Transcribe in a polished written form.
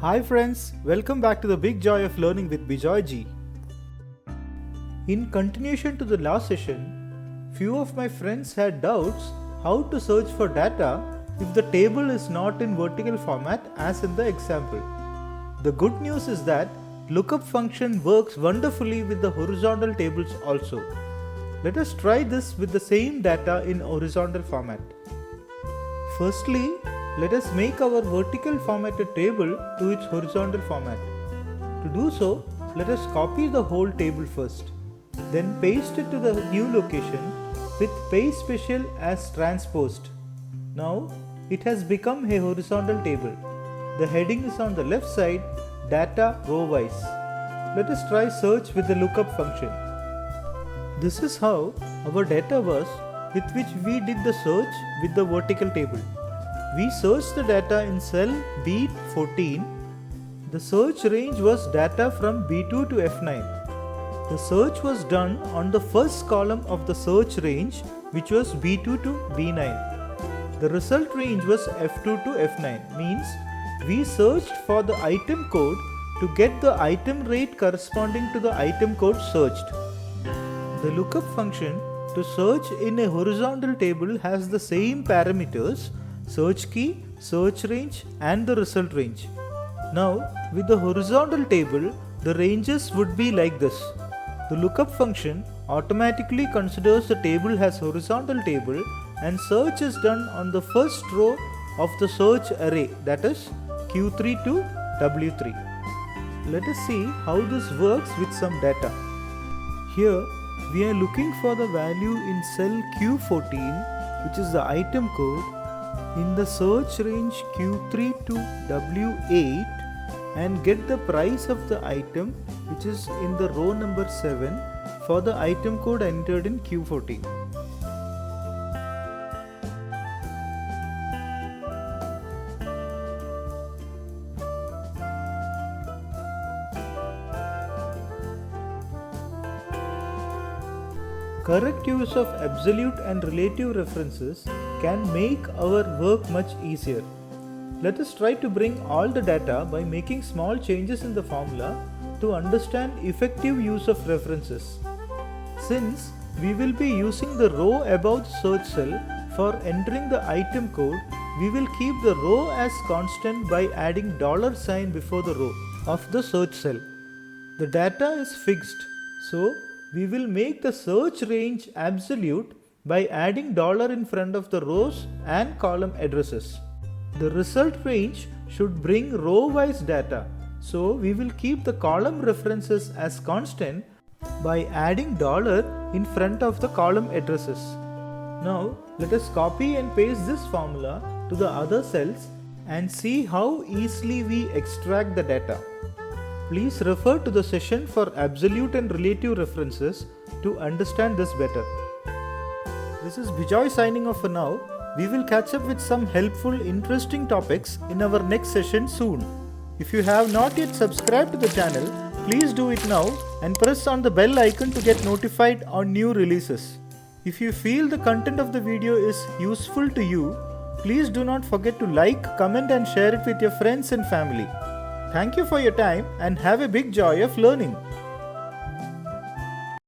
Hi friends, welcome back to the Big Joy of Learning with Bijoy Ji. In continuation to the last session, few of my friends had doubts how to search for data if the table is not in vertical format as in the example. The good news is that lookup function works wonderfully with the horizontal tables also. Let us try this with the same data in horizontal format. Firstly, let us make our vertical formatted table to its horizontal format. To do so, let us copy the whole table first. Then paste it to the new location with paste special as transposed. Now, it has become a horizontal table. The heading is on the left side, data row wise. Let us try search with the lookup function. This is how our data was with which we did the search with the vertical table. We searched the data in cell B14. The search range was data from B2 to F9. The search was done on the first column of the search range, which was B2 to B9. The result range was F2 to F9, means we searched for the item code to get the item rate corresponding to the item code searched. The lookup function to search in a horizontal table has the same parameters: search key, search range and the result range. Now, with the horizontal table, the ranges would be like this. The lookup function automatically considers the table as horizontal table and search is done on the first row of the search array, that is Q3 to W3. Let us see how this works with some data. Here, we are looking for the value in cell Q14, which is the item code, in the search range Q3 to W8 and get the price of the item, which is in the row number 7 for the item code entered in Q14. Correct use of absolute and relative references can make our work much easier. Let us try to bring all the data by making small changes in the formula to understand effective use of references. Since we will be using the row above the search cell for entering the item code, we will keep the row as constant by adding $sign before the row of the search cell. The data is fixed, so we will make the search range absolute by adding $ in front of the rows and column addresses. The result range should bring row-wise data, so we will keep the column references as constant by adding $ in front of the column addresses. Now let us copy and paste this formula to the other cells and see how easily we extract the data. Please refer to the session for absolute and relative references to understand this better. This is Bijoy signing off for now. We will catch up with some helpful, interesting topics in our next session soon. If you have not yet subscribed to the channel, please do it now and press on the bell icon to get notified on new releases. If you feel the content of the video is useful to you, please do not forget to like, comment and share it with your friends and family. Thank you for your time and have a big joy of learning.